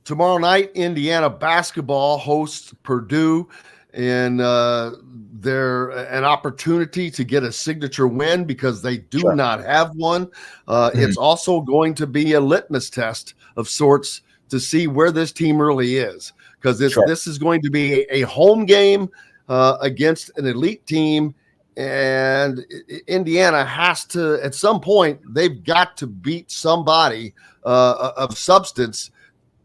tomorrow night, Indiana basketball hosts Purdue, and they're an opportunity to get a signature win because they do not have one. It's also going to be a litmus test of sorts to see where this team really is, because this is going to be a home game against an elite team. And Indiana has to, at some point, they've got to beat somebody of substance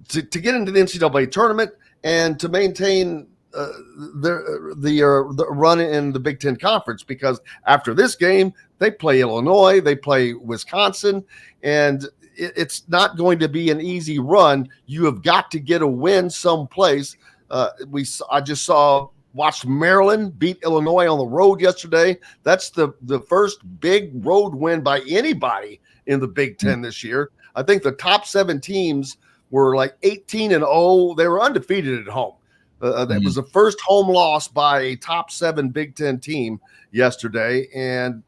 to get into the NCAA tournament and to maintain the run in the Big Ten Conference, because after this game, they play Illinois, they play Wisconsin, and it's not going to be an easy run. You have got to get a win someplace. I just watched Maryland beat Illinois on the road yesterday. That's the first big road win by anybody in the Big Ten this year. I think the top 7 teams were like 18-0. They were undefeated at home. That was the first home loss by a top 7 Big Ten team yesterday. And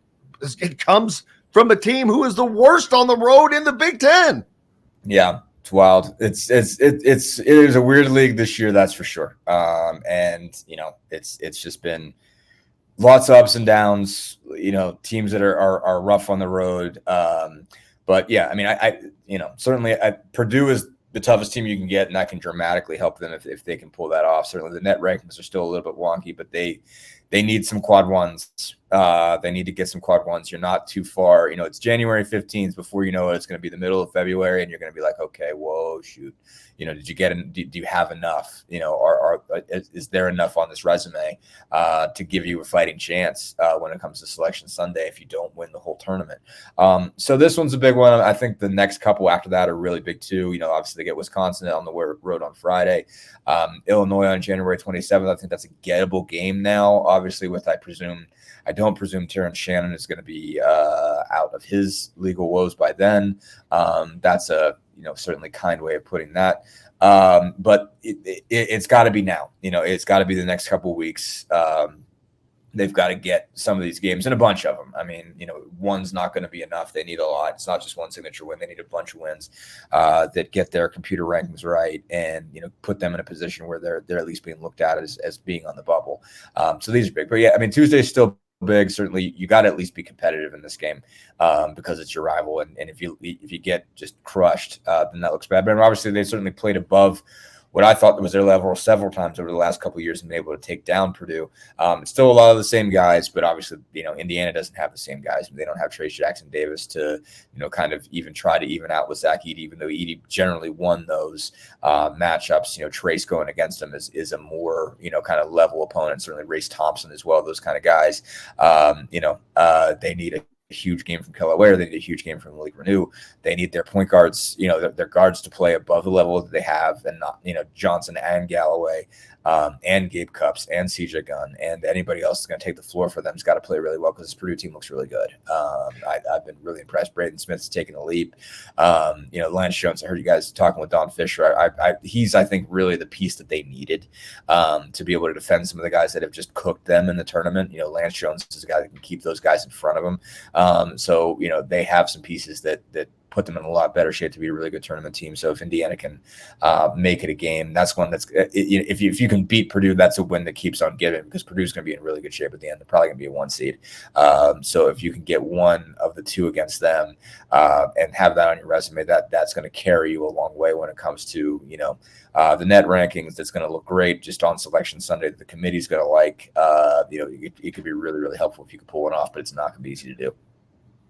it comes from a team who is the worst on the road in the Big Ten. Yeah. It's wild. It is a weird league this year, that's for sure. And it's just been lots of ups and downs. Teams that are rough on the road. But yeah, I mean, certainly Purdue is the toughest team you can get, and that can dramatically help them if they can pull that off. Certainly, the net rankings are still a little bit wonky, but they need some quad ones. They need to get some quad ones. You're not too far. It's January 15th. Before you know it, it's going to be the middle of February, and you're going to be like, okay, whoa, shoot. Did you get in? Do you have enough? Is there enough on this resume to give you a fighting chance when it comes to Selection Sunday if you don't win the whole tournament? So this one's a big one. I think the next couple after that are really big too. Obviously they get Wisconsin on the road on Friday, Illinois on January 27th. I think that's a gettable game now. Obviously, I don't presume Terrence Shannon is going to be out of his legal woes by then. That's a certainly kind way of putting that. But it's got to be now. It's got to be the next couple of weeks. They've got to get some of these games, and a bunch of them. I mean, one's not going to be enough. They need a lot. It's not just one signature win. They need a bunch of wins that get their computer rankings right and, put them in a position where they're at least being looked at as being on the bubble. So these are big. But yeah, I mean, Tuesday's still big. Certainly you got to at least be competitive in this game because it's your rival. And if you get just crushed, then that looks bad. But obviously they certainly played above what I thought was their level several times over the last couple of years and been able to take down Purdue. It's still a lot of the same guys, but obviously, Indiana doesn't have the same guys. They don't have Trace Jackson Davis to, kind of even try to even out with Zach Edey, even though Edey generally won those matchups. Trace going against him is a more, kind of level opponent. Certainly Race Thompson as well, those kind of guys. They need a huge game from Kelaware. They need a huge game from Malik Renew. They need their point guards, their guards to play above the level that they have, and not, Johnson and Galloway and Gabe Cupps and CJ Gunn and anybody else that's going to take the floor for them has got to play really well because this Purdue team looks really good. I've been really impressed. Braden Smith's taken a leap. Lance Jones, I heard you guys talking with Don Fisher. He's, I think, really the piece that they needed to be able to defend some of the guys that have just cooked them in the tournament. Lance Jones is a guy that can keep those guys in front of him. So they have some pieces that put them in a lot better shape to be a really good tournament team. So if Indiana can make it a game, that's one that's if you can beat Purdue, that's a win that keeps on giving because Purdue's going to be in really good shape at the end. They're probably going to be a 1 seed. So if you can get one of the two against them and have that on your resume, that's going to carry you a long way when it comes to the net rankings. That's going to look great just on Selection Sunday that the committee's going to like. It could be really, really helpful if you could pull one off, but it's not going to be easy to do.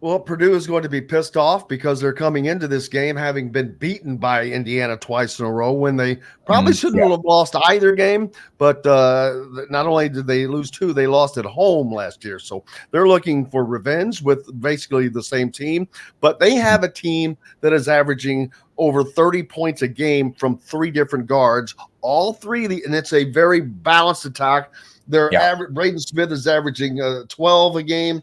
Well, Purdue is going to be pissed off because they're coming into this game having been beaten by Indiana twice in a row when they probably shouldn't have lost either game. But not only did they lose 2, they lost at home last year. So they're looking for revenge with basically the same team. But they have a team that is averaging over 30 points a game from 3 different guards, all 3, and it's a very balanced attack. Braden Smith is averaging 12 a game.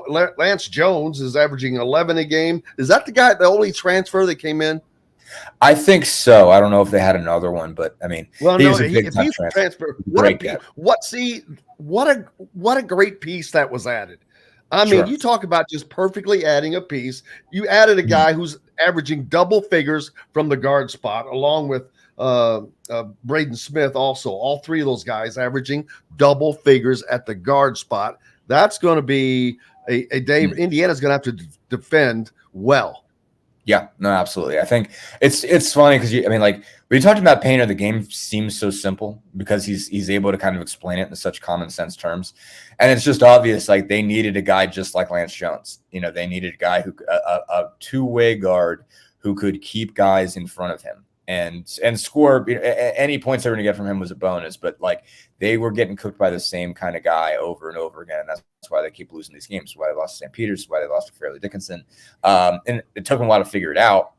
Lance Jones is averaging 11 a game. Is that the only transfer that came in? I think so. I don't know if they had another one, but I mean, he's a transfer. What a great piece that was added. I mean, you talk about just perfectly adding a piece. You added a guy who's averaging double figures from the guard spot, along with Braden Smith also. All three of those guys averaging double figures at the guard spot. That's going to be a day. Indiana's going to have to defend well. Yeah, no, absolutely. I think it's funny because I mean, like when you talked about Painter, the game seems so simple because he's able to kind of explain it in such common sense terms, and it's just obvious. Like they needed a guy just like Lance Jones. They needed a guy who a two-way guard who could keep guys in front of him and score. Any points they were going to get from him was a bonus, but like they were getting cooked by the same kind of guy over and over again. And that's why they keep losing these games. Why they lost to St. Peter's, why they lost to Fairleigh Dickinson. And it took them a while to figure it out.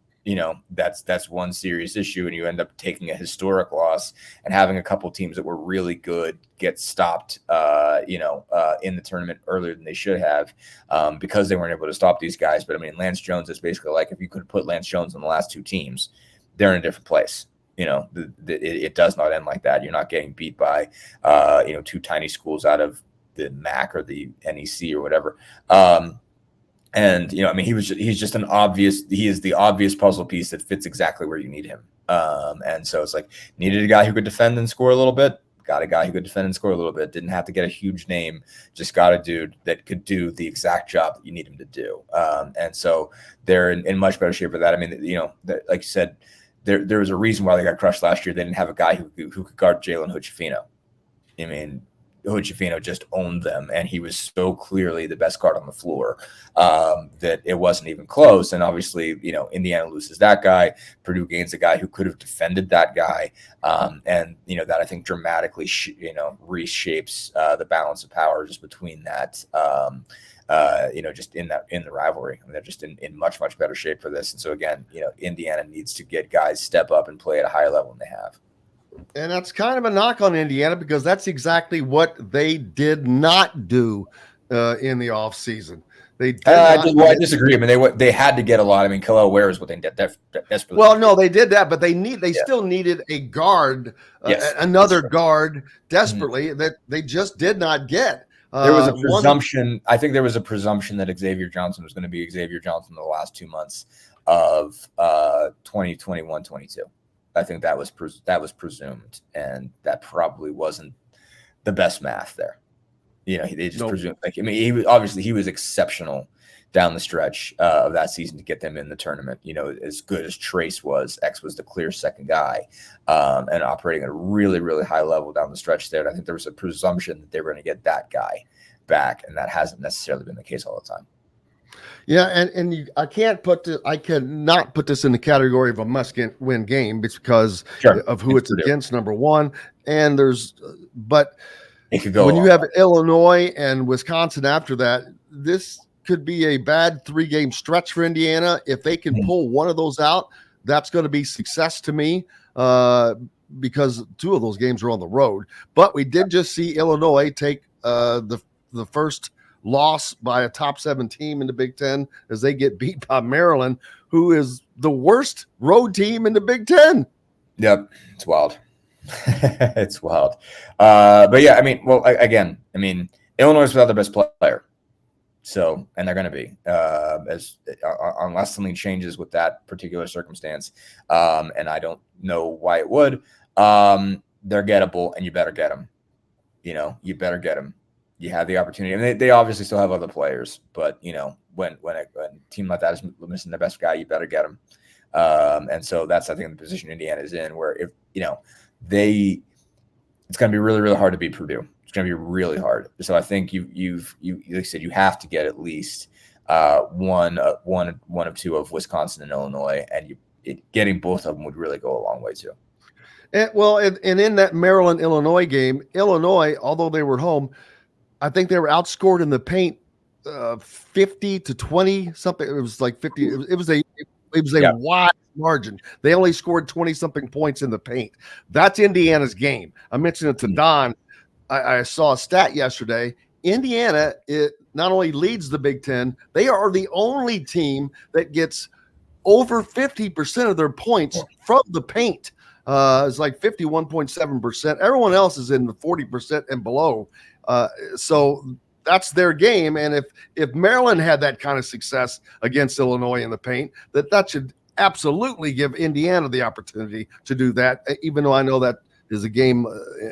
That's one serious issue. And you end up taking a historic loss and having a couple teams that were really good get stopped, in the tournament earlier than they should have because they weren't able to stop these guys. But I mean, Lance Jones is basically like if you could put Lance Jones on the last two teams, they're in a different place. It does not end like that. You're not getting beat by, two tiny schools out of the MAC or the NEC or whatever. He's just he is the obvious puzzle piece that fits exactly where you need him. And so it's like needed a guy who could defend and score a little bit. Got a guy who could defend and score a little bit. Didn't have to get a huge name. Just got a dude that could do the exact job that you need him to do. And so they're in much better shape for that. I mean, like you said, there was a reason why they got crushed last year. They didn't have a guy who could guard Jalen Hood-Schifino. I mean, Hood-Schifino just owned them, and he was so clearly the best guard on the floor that it wasn't even close. And obviously, Indiana loses that guy. Purdue gains a guy who could have defended that guy, and that I think dramatically reshapes the balance of power just between that. Just in the rivalry. I mean, they're just in much, much better shape for this. And so again, Indiana needs to get guys step up and play at a higher level than they have. And that's kind of a knock on Indiana because that's exactly what they did not do in the offseason. I disagree. I mean, they had to get a lot. I mean, Khalil Ware is what they did desperately. Well, no, they did that, but they still needed a guard, another guard desperately that they just did not get. There was a presumption. I think there was a presumption that Xavier Johnson was going to be Xavier Johnson in the last 2 months of 2021-22. I think that was presumed, and that probably wasn't the best math there. They just presumed. Like, I mean, he was exceptional down the stretch of that season to get them in the tournament. As good as Trace was, X was the clear second guy, and operating at a really, really high level down the stretch there. And I think there was a presumption that they were going to get that guy back, and that hasn't necessarily been the case all the time. Yeah, and I cannot put this in the category of a must-win game because of who it's against, number one. And but it could go when you have Illinois and Wisconsin after that, this could be a bad 3-game stretch for Indiana. If they can pull one of those out, that's going to be success to me because 2 of those games are on the road. But we did just see Illinois take the first loss by a top 7 team in the Big Ten as they get beat by Maryland, who is the worst road team in the Big Ten. Yep, it's wild. It's wild. But yeah, I mean, Illinois is without their best player. So, and they're going to be unless something changes with that particular circumstance. And I don't know why it would. They're gettable, and you better get them. You better get them. You have the opportunity. I mean, they obviously still have other players, but when a team like that is missing their best guy, you better get them. And so that's, I think, the position Indiana is in, where if it's going to be really, really hard to beat Purdue. It's going to be really hard. So I think you like I said, you have to get at least one of 2 of Wisconsin and Illinois, and getting both of them would really go a long way too. And in that Maryland-Illinois game, Illinois, although they were home, I think they were outscored in the paint 50-20 something. It was like 50. It was a wide margin. They only scored 20 something points in the paint. That's Indiana's game. I mentioned it to Don. I saw a stat yesterday. Indiana, it not only leads the Big Ten, they are the only team that gets over 50% of their points from the paint. It's like 51.7%. Everyone else is in the 40% and below. So that's their game. And if Maryland had that kind of success against Illinois in the paint, that should absolutely give Indiana the opportunity to do that, even though I know that is a game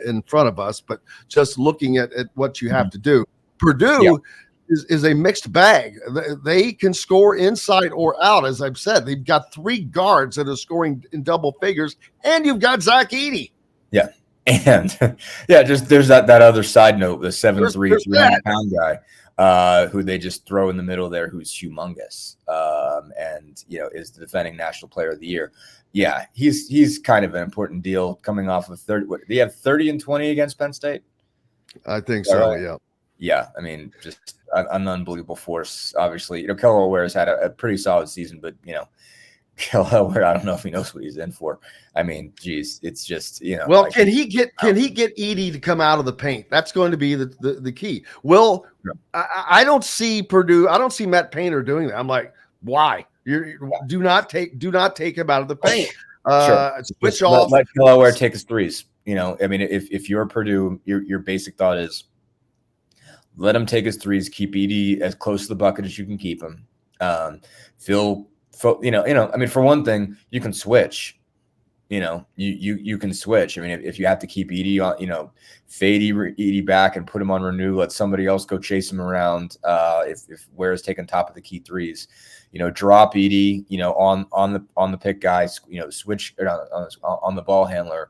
in front of us. But just looking at what you have to do, Purdue is a mixed bag. They can score inside or out. As I've said, they've got 3 guards that are scoring in double figures, and you've got Zach Edey. Yeah. And just there's that other side note, the 7'3", 300-pound guy who they just throw in the middle there, who's humongous, and is the defending National Player of the Year. Yeah, he's kind of an important deal coming off of 30. What, do you have 30 and 20 against Penn State? I think so. Right? Yeah. Yeah, I mean, just an unbelievable force. Obviously, Kello Ware's had a pretty solid season, but Kello Ware, I don't know if he knows what he's in for. I mean, geez, it's just Well, can he get Edey to come out of the paint? That's going to be the key. Well, I don't see Purdue. I don't see Matt Painter doing that. I'm like, why? Do not take him out of the paint. Switch off. Let Kello Ware take his threes. I mean, if you're Purdue, your basic thought is let him take his threes. Keep Edey as close to the bucket as you can keep him. I mean, for one thing, you can switch. You can switch. I mean, if you have to keep Edey on, fade Edey back and put him on Renew, let somebody else go chase him around. If Ware's taking top of the key threes, drop Edey, on the pick guy, switch on the ball handler,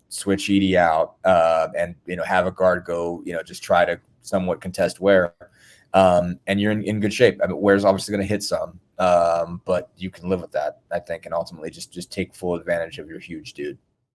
switch Edey out, and have a guard go, just try to somewhat contest Ware. And you're in good shape. I mean, Ware's obviously going to hit some, but you can live with that, I think, and ultimately just take full advantage of your huge dude.